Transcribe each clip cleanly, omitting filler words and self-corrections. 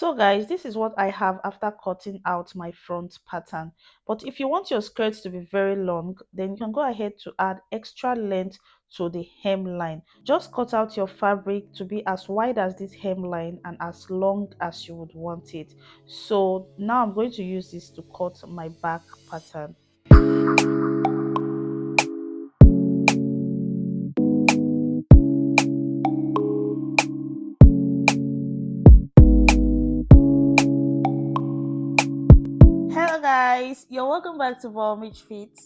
So guys, this is what I have after cutting out my front pattern. But if you want your skirts to be very long, then you can go ahead to add extra length to the hemline. Just cut out your fabric to be as wide as this hemline and as long as you would want it. So now I'm going to use this to cut my back pattern. Hello guys, you're welcome back to Volmich Fit.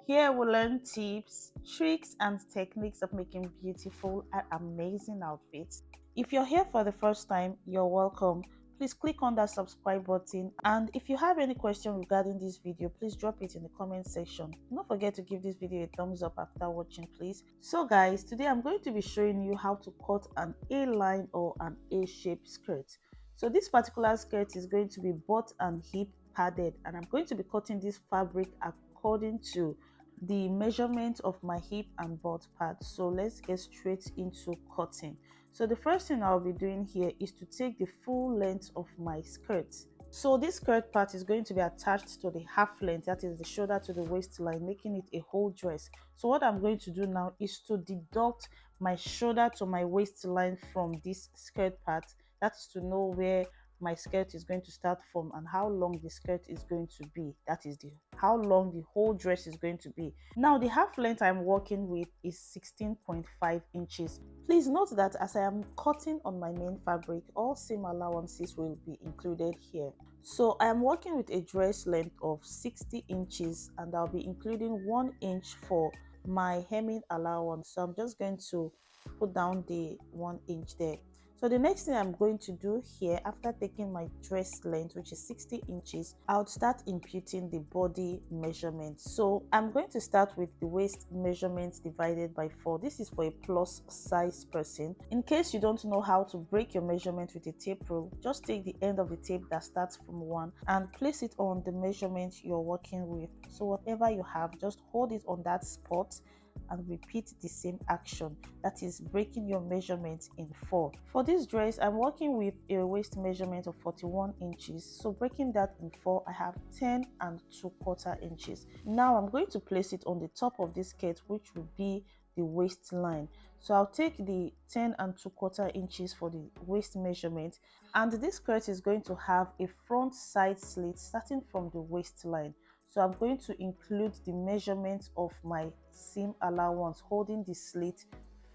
Here we'll learn tips, tricks and techniques of making beautiful and amazing outfits. If you're here for the first time, you're welcome. Please click on that subscribe button, and if you have any question regarding this video, please drop it in the comment section. Don't forget to give this video a thumbs up after watching, please. So guys, today I'm going to be showing you how to cut an A-line or an A-shaped skirt. So this particular skirt is going to be butt and hip padded, and I'm going to be cutting this fabric according to the measurement of my hip and butt pad. So let's get straight into cutting. So the first thing I'll be doing here is to take the full length of my skirt. So this skirt part is going to be attached to the half length, that is the shoulder to the waistline, making it a whole dress. So what I'm going to do now is to deduct my shoulder to my waistline from this skirt part. That's to know where my skirt is going to start from and how long the skirt is going to be. That is the how long the whole dress is going to be. Now the half length I'm working with is 16.5 inches. Please note that as I am cutting on my main fabric, all seam allowances will be included here. So I am working with a dress length of 60 inches and I'll be including 1 inch for my hemming allowance. So I'm just going to put down the 1 inch there. So the next thing I'm going to do here, after taking my dress length, which is 60 inches, I'll start imputing the body measurement. So I'm going to start with the waist measurements divided by 4. This is for a plus size person. In case you don't know how to break your measurement with a tape rule, just take the end of the tape that starts from 1 and place it on the measurement you're working with. So whatever you have, just hold it on that spot and repeat the same action, that is breaking your measurement in 4. For this dress, I'm working with a waist measurement of 41 inches, so breaking that in 4, I have 10 and 2/4 inches. Now I'm going to place it on the top of this skirt, which will be the waistline. So I'll take the 10 and 2/4 inches for the waist measurement, and this skirt is going to have a front side slit starting from the waistline. So I'm going to include the measurement of my seam allowance holding the slit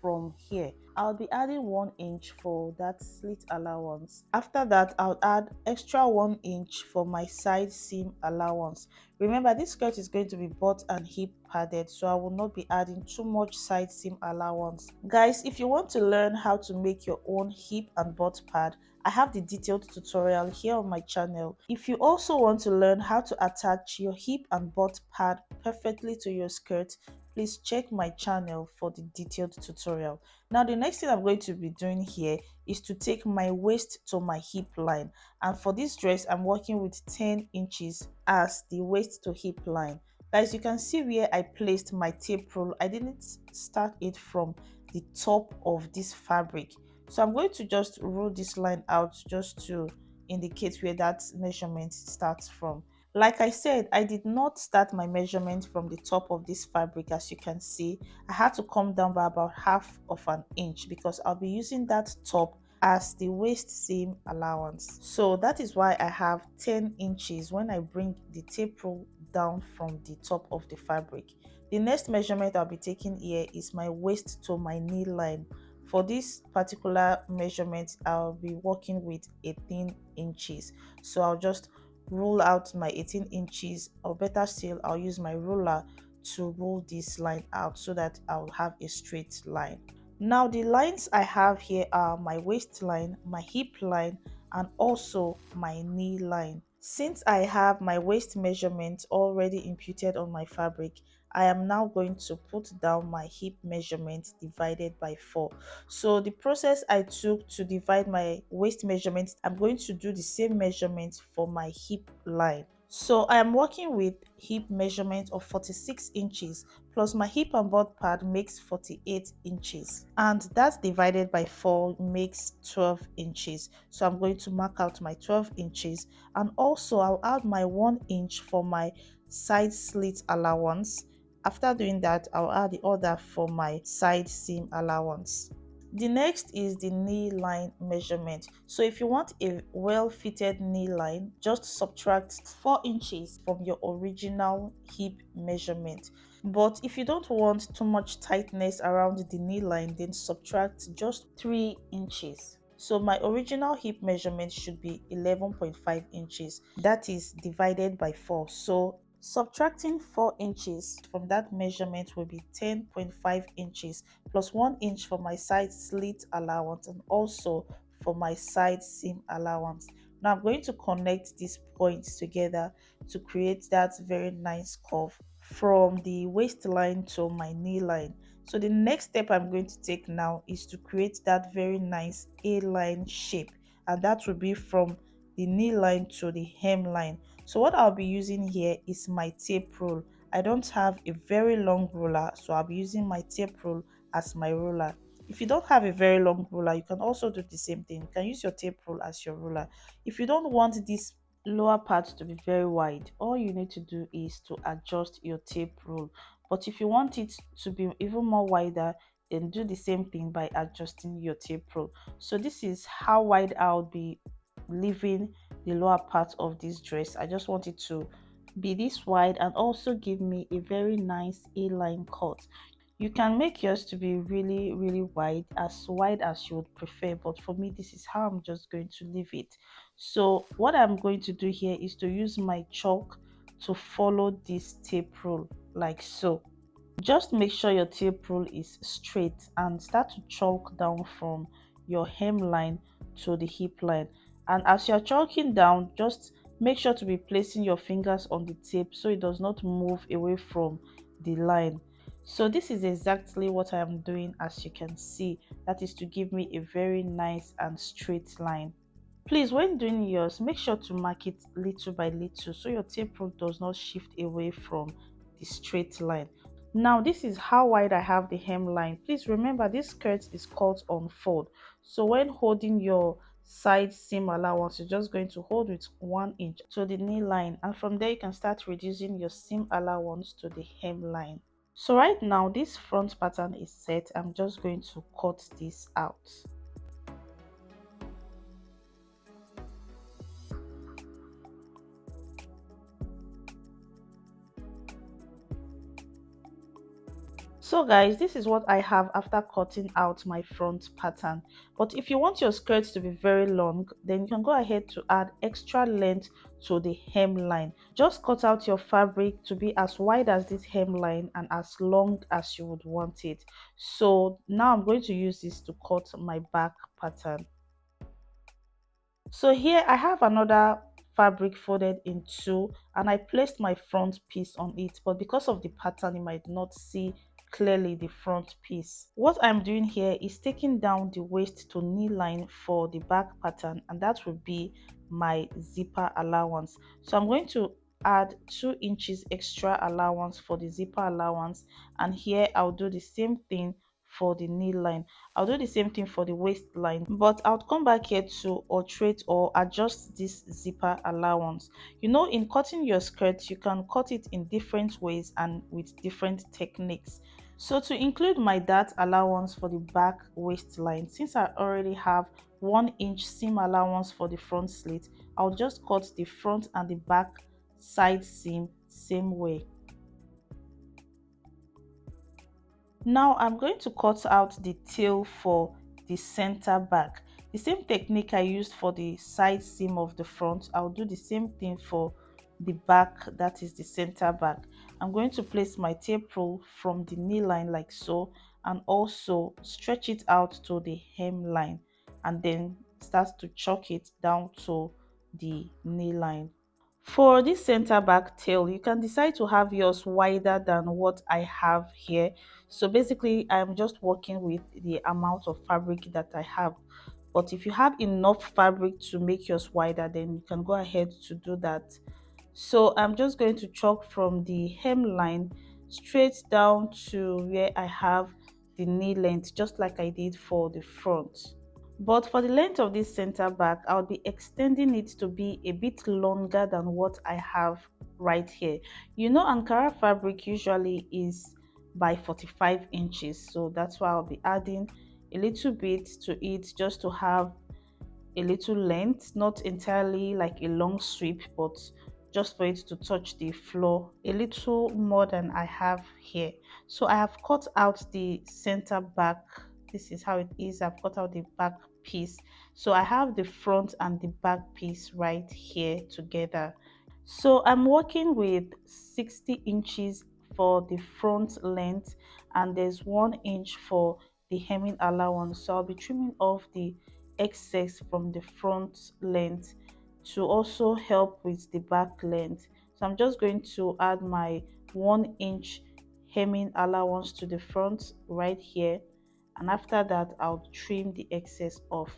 from here. I'll be adding 1 inch for that slit allowance. After that, I'll add extra 1 inch for my side seam allowance. Remember, this skirt is going to be butt and hip padded, so I will not be adding too much side seam allowance. Guys, if you want to learn how to make your own hip and butt pad, I have the detailed tutorial here on my channel. If you also want to learn how to attach your hip and butt pad perfectly to your skirt, please check my channel for the detailed tutorial. Now the next thing I'm going to be doing here is to take my waist to my hip line, and for this dress I'm working with 10 inches as the waist to hip line. Guys, you can see where I placed my tape rule. I didn't start it from the top of this fabric, so I'm going to just roll this line out just to indicate where that measurement starts from. Like I said, I did not start my measurement from the top of this fabric. As you can see, I had to come down by about half of an inch because I'll be using that top as the waist seam allowance. So that is why I have 10 inches when I bring the tape rule down from the top of the fabric. The next measurement I'll be taking here is my waist to my knee line. For this particular measurement, I'll be working with 18 inches. So I'll just rule out my 18 inches, or better still, I'll use my ruler to roll this line out so that I'll have a straight line. Now the lines I have here are my waistline, my hip line, and also my knee line. Since I have my waist measurement already imputed on my fabric, I am now going to put down my hip measurement divided by 4. So the process I took to divide my waist measurement, I'm going to do the same measurement for my hip line. So I am working with hip measurement of 46 inches plus my hip and butt pad makes 48 inches, and that's divided by 4 makes 12 inches. So I'm going to mark out my 12 inches, and also I'll add my 1 inch for my side slit allowance. After doing that, I'll add the other for my side seam allowance. The next is the knee line measurement. So if you want a well fitted knee line, just subtract 4 inches from your original hip measurement. But if you don't want too much tightness around the knee line, then subtract just 3 inches. So my original hip measurement should be 11.5 inches. That is divided by 4. So subtracting 4 inches from that measurement will be 10.5 inches plus 1 inch for my side slit allowance and also for my side seam allowance. Now I'm going to connect these points together to create that very nice curve from the waistline to my knee line. So the next step I'm going to take now is to create that very nice A-line shape, and that will be from the knee line to the hemline. So what I'll be using here is my tape rule. I don't have a very long ruler, so I'll be using my tape rule as my ruler. If you don't have a very long ruler, you can also do the same thing. You can use your tape rule as your ruler. If you don't want this lower part to be very wide, all you need to do is to adjust your tape rule. But if you want it to be even more wider, then do the same thing by adjusting your tape rule. So this is how wide I'll be leaving the lower part of this dress. I just want it to be this wide and also give me a very nice A-line cut. You can make yours to be really wide as you would prefer, but for me this is how I'm just going to leave it. So what I'm going to do here is to use my chalk to follow this tape rule like so. Just make sure your tape rule is straight and start to chalk down from your hemline to the hip line. And as you're chalking down, just make sure to be placing your fingers on the tape so it does not move away from the line. So this is exactly what I am doing, as you can see. That is to give me a very nice and straight line. Please, when doing yours, make sure to mark it little by little so your tape rule does not shift away from the straight line. Now this is how wide I have the hemline. Please remember this skirt is cut on fold. So when holding your side seam allowance, you're just going to hold with 1 inch to the knee line, and from there you can start reducing your seam allowance to the hemline. So right now this front pattern is set. I'm just going to cut this out. So guys, this is what I have after cutting out my front pattern. But if you want your skirts to be very long, then you can go ahead to add extra length to the hemline. Just cut out your fabric to be as wide as this hemline and as long as you would want it. So now I'm going to use this to cut my back pattern. So here I have another fabric folded in two, and I placed my front piece on it, but because of the pattern you might not see clearly the front piece. What I'm doing here is taking down the waist to knee line for the back pattern, and that will be my zipper allowance. So I'm going to add 2 inches extra allowance for the zipper allowance, and here I'll do the same thing for the knee line. I'll do the same thing for the waistline, but I'll come back here to alterate or adjust this zipper allowance. You know, in cutting your skirt, you can cut it in different ways and with different techniques. So to include my dart allowance for the back waistline, since I already have 1 inch seam allowance for the front slit, I'll just cut the front and the back side seam same way. Now I'm going to cut out the tail for the center back. The same technique I used for the side seam of the front, I'll do the same thing for the back, that is the center back. I'm going to place my tape rule from the knee line like so, and also stretch it out to the hemline, and then start to chalk it down to the knee line. For this center back tail, you can decide to have yours wider than what I have here. So basically I'm just working with the amount of fabric that I have, but if you have enough fabric to make yours wider, then you can go ahead to do that. So I'm just going to chalk from the hemline straight down to where I have the knee length, just like I did for the front. But for the length of this center back, I'll be extending it to be a bit longer than what I have right here. You know, Ankara fabric usually is by 45 inches, so that's why I'll be adding a little bit to it just to have a little length, not entirely like a long sweep, but just for it to touch the floor a little more than I have here. So I have cut out the center back. This is how it is. I've cut out the back piece. So I have the front and the back piece right here together. So I'm working with 60 inches for the front length, and there's 1 inch for the hemming allowance. So I'll be trimming off the excess from the front length to also help with the back length. So I'm just going to add my 1 inch hemming allowance to the front right here, and after that I'll trim the excess off.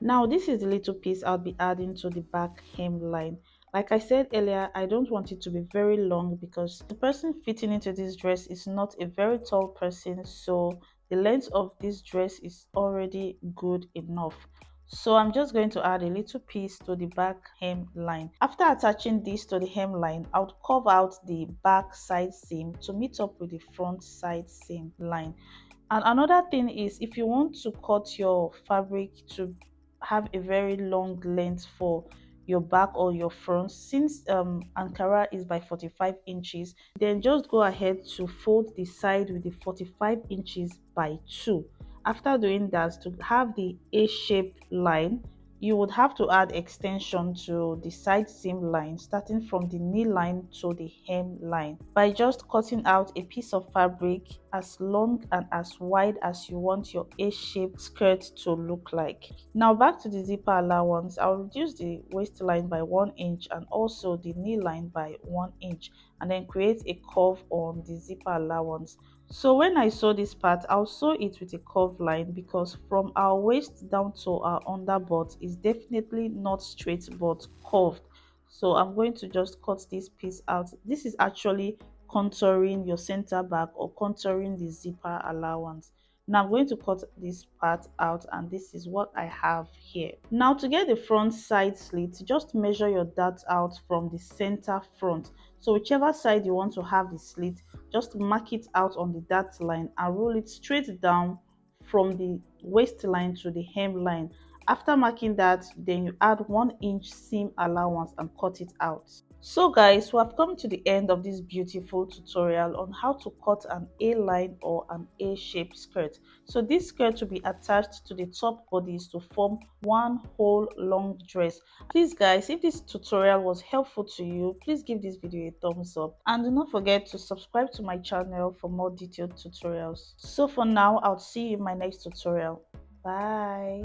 Now this is the little piece I'll be adding to the back hemline. Like I said earlier, I don't want it to be very long because the person fitting into this dress is not a very tall person, so the length of this dress is already good enough. So I'm just going to add a little piece to the back hemline. After attaching this to the hemline, I'll curve out the back side seam to meet up with the front side seam line. And another thing is, if you want to cut your fabric to have a very long length for your back or your front, since Ankara is by 45 inches, then just go ahead to fold the side with the 45 inches by 2. After doing that, to have the A-shaped line, you would have to add extension to the side seam line, starting from the knee line to the hem line, by just cutting out a piece of fabric as long and as wide as you want your A-shaped skirt to look like. Now back to the zipper allowance, I'll reduce the waistline by 1 inch and also the knee line by 1 inch, and then create a curve on the zipper allowance. So when I sew this part, I'll sew it with a curved line because from our waist down to our underbutt is definitely not straight but curved. So I'm going to just cut this piece out. This is actually contouring your center back or contouring the zipper allowance. Now I'm going to cut this part out, and this is what I have here. Now to get the front side slit, just measure your dart out from the center front. So whichever side you want to have the slit, just mark it out on the dart line and roll it straight down from the waistline to the hemline. After marking that, then you add 1 inch seam allowance and cut it out. So guys, we have come to the end of this beautiful tutorial on how to cut an A-line or an A-shaped skirt. So this skirt will be attached to the top bodies to form one whole long dress. Please guys, if this tutorial was helpful to you, please give this video a thumbs up and do not forget to subscribe to my channel for more detailed tutorials. So for now, I'll see you in my next tutorial. Bye.